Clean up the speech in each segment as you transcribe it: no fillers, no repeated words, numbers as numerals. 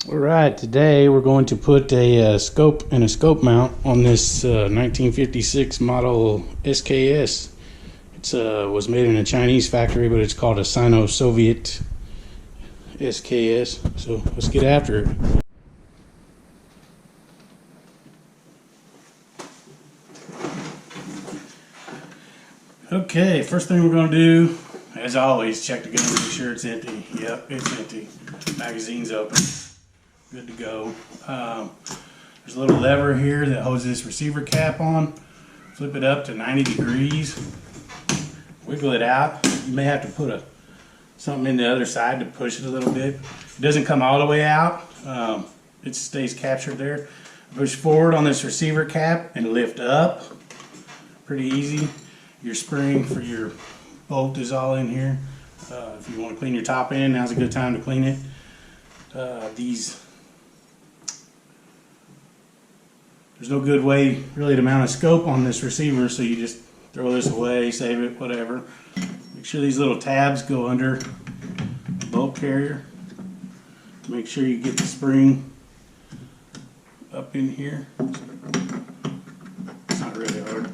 Alright, today we're going to put a scope and a scope mount on this 1956 model SKS. It was made in a Chinese factory, but it's called a Sino-Soviet SKS. So let's get after it. Okay, first thing we're going to do, as always, check the gun, make sure it's empty. Yep, it's empty. Magazine's open. Good to go. There's a little lever here that holds this receiver cap on. Flip it up to 90 degrees. Wiggle it out. You may have to put something in the other side to push it a little bit. It doesn't come all the way out. It stays captured there. Push forward on this receiver cap and lift up. Pretty easy. Your spring for your bolt is all in here. If you want to clean your top end, now's a good time to clean it. There's no good way really to mount a scope on this receiver, so you just throw this away, save it, whatever. Make sure these little tabs go under the bolt carrier. Make sure you get the spring up in here. It's not really hard.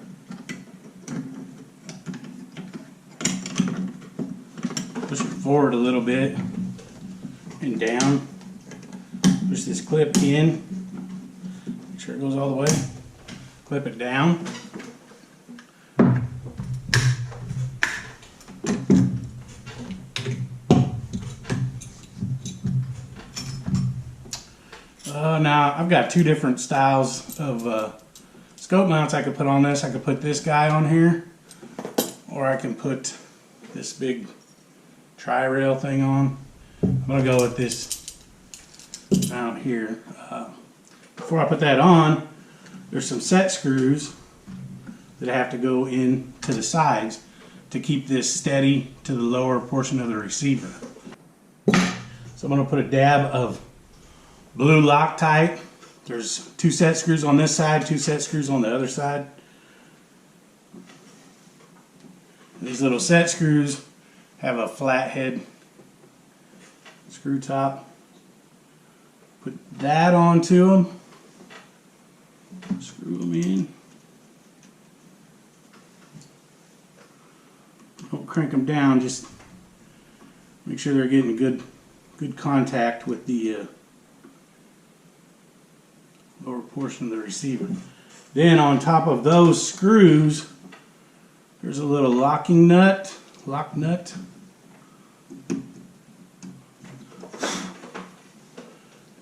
Push it forward a little bit and down. Push this clip in. Make sure it goes all the way. Clip it down. Now I've got two different styles of scope mounts I could put on this. I could put this guy on here, or I can put this big tri-rail thing on. I'm going to go with this mount here. Before I put that on, there's some set screws that have to go in to the sides to keep this steady to the lower portion of the receiver. So I'm going to put a dab of blue Loctite. There's two set screws on this side, two set screws on the other side. These little set screws have a flathead screw top. Put that onto them. Screw them in. Don't crank them down, just make sure they're getting good contact with the lower portion of the receiver. Then on top of those screws, there's a little lock nut.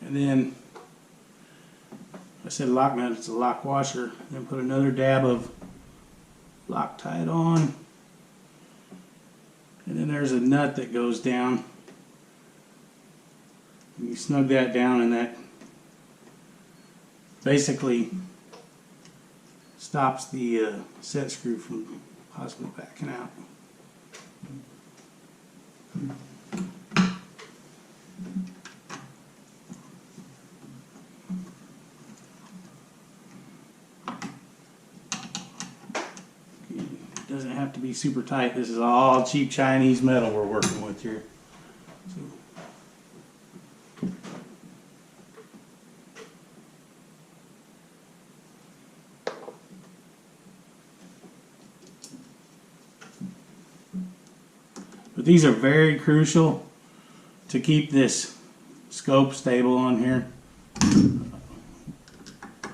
And then, I said lock nut, it's a lock washer. Then put another dab of Loctite on. And then there's a nut that goes down. And you snug that down, and that basically stops the set screw from possibly backing out. It doesn't have to be super tight. This is all cheap Chinese metal we're working with here. But these are very crucial to keep this scope stable on here. I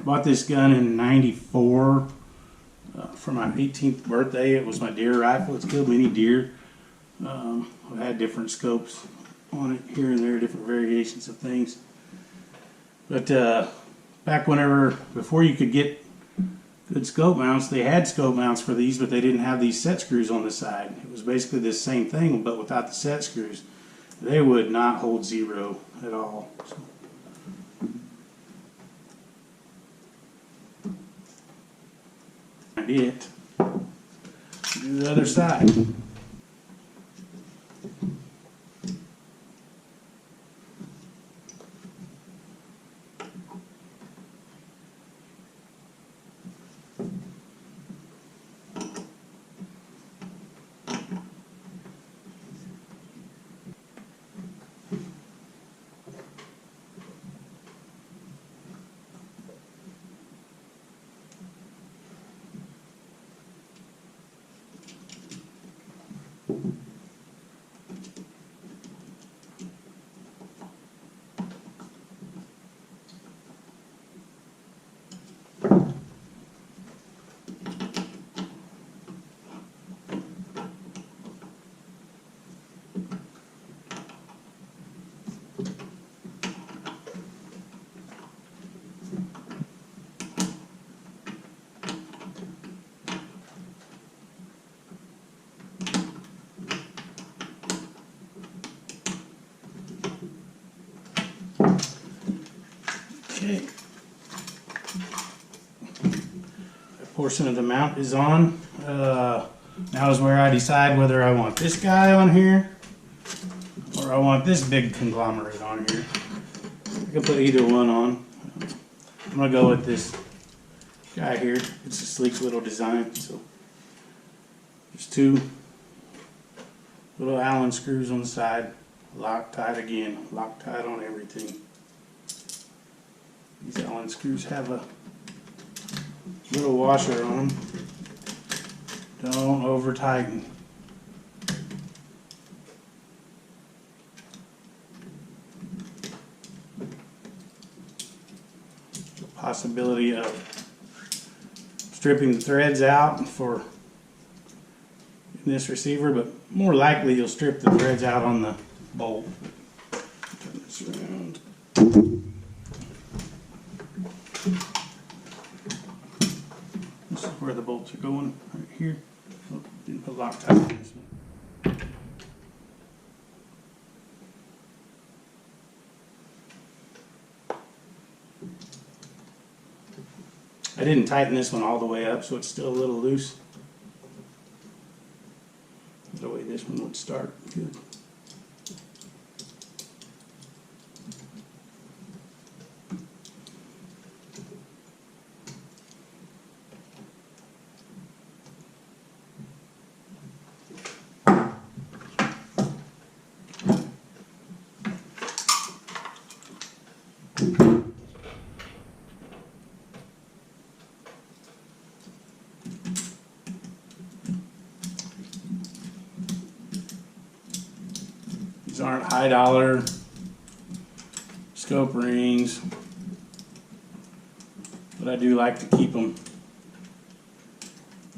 bought this gun in '94 for my 18th birthday. It was my deer rifle. It's killed many deer. I've had different scopes on it here and there, different variations of things. But back before you could get good scope mounts, they had scope mounts for these, but they didn't have these set screws on the side. It was basically the same thing, but without the set screws. They would not hold zero at all. So. It. Do the other side. Okay. That portion of the mount is on. Now is where I decide whether I want this guy on here or I want this big conglomerate on here. I can put either one on. I'm going to go with this guy here. It's a sleek little design. So there's two little Allen screws on the side. Loctite again. Loctite on everything. These Allen screws have a little washer on them. Don't over tighten. The possibility of stripping the threads out for in this receiver, but more likely you'll strip the threads out on the bolt. Turn this around. This is where the bolts are going, right here. Oh, didn't put Loctite on this one. I didn't tighten this one all the way up, so it's still a little loose. The way this one would start good. These aren't high dollar scope rings, but I do like to keep them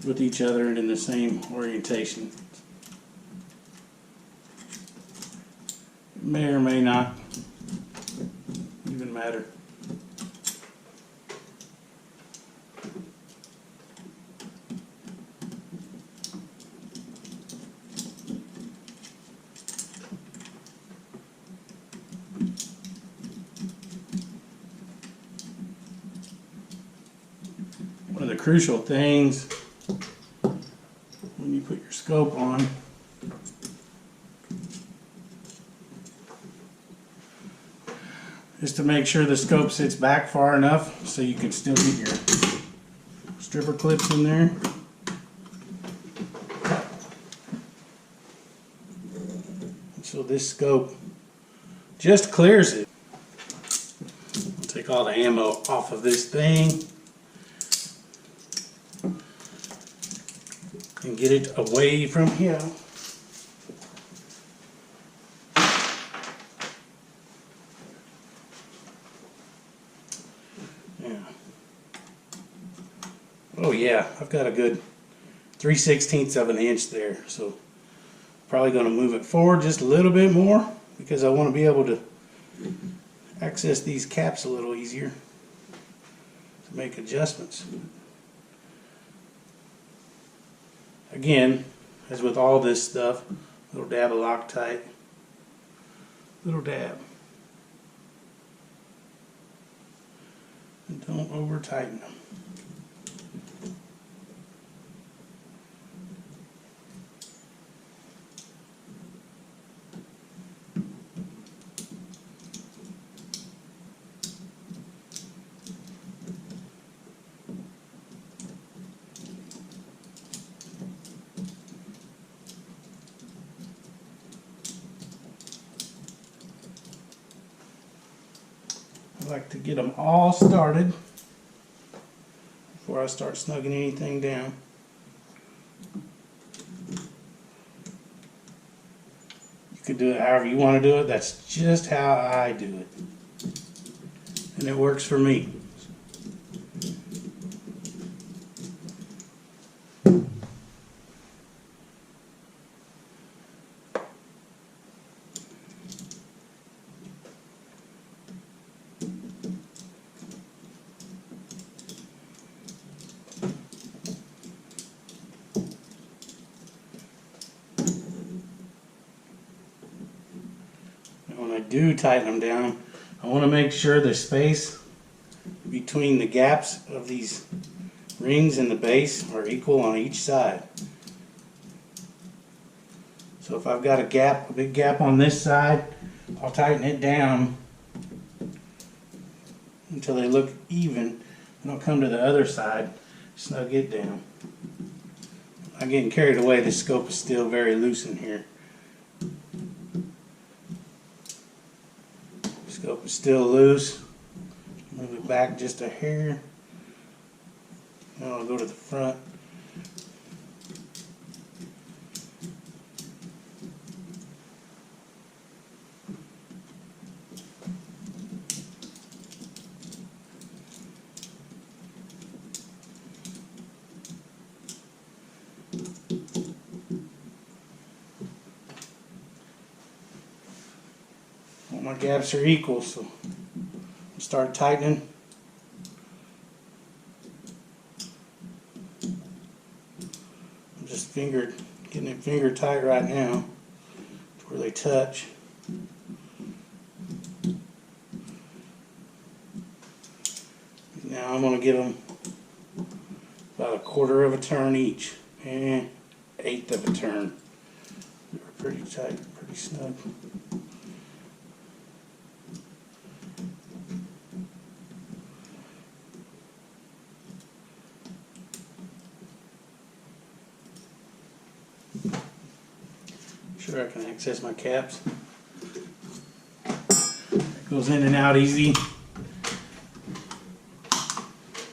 with each other and in the same orientation. It may or may not even matter. One of the crucial things when you put your scope on is to make sure the scope sits back far enough so you can still get your stripper clips in there. So this scope just clears it. I'll take all the ammo off of this thing and get it away from here. Yeah. Oh yeah, I've got a good 3/16 of an inch there, so probably going to move it forward just a little bit more because I want to be able to access these caps a little easier to make adjustments. Again, as with all this stuff, little dab of Loctite, little dab. And don't over tighten them. I like to get them all started before I start snugging anything down. do it however you want to do it. That's just how I do it. And it works for me. When I do tighten them down, I want to make sure the space between the gaps of these rings and the base are equal on each side. So if I've got a big gap on this side, I'll tighten it down until they look even, and I'll come to the other side, snug it down. I'm getting carried away. The scope is still very loose in here. Scope is still loose. Move it back just a hair. Now I'll go to the front. All my gaps are equal, so I'll start tightening. I'm just getting it finger tight right now to where they touch. Now I'm going to give them about 1/4 of a turn each, and 1/8 of a turn. They're pretty tight, pretty snug. Sure, I can access my caps. It goes in and out easy.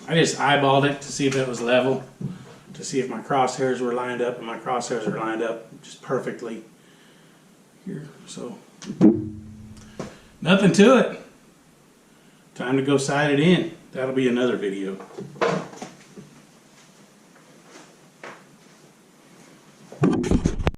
I just eyeballed it to see if it was level, to see if my crosshairs were lined up, and my crosshairs are lined up just perfectly here. So nothing to it. Time to go sight it in. That'll be another video.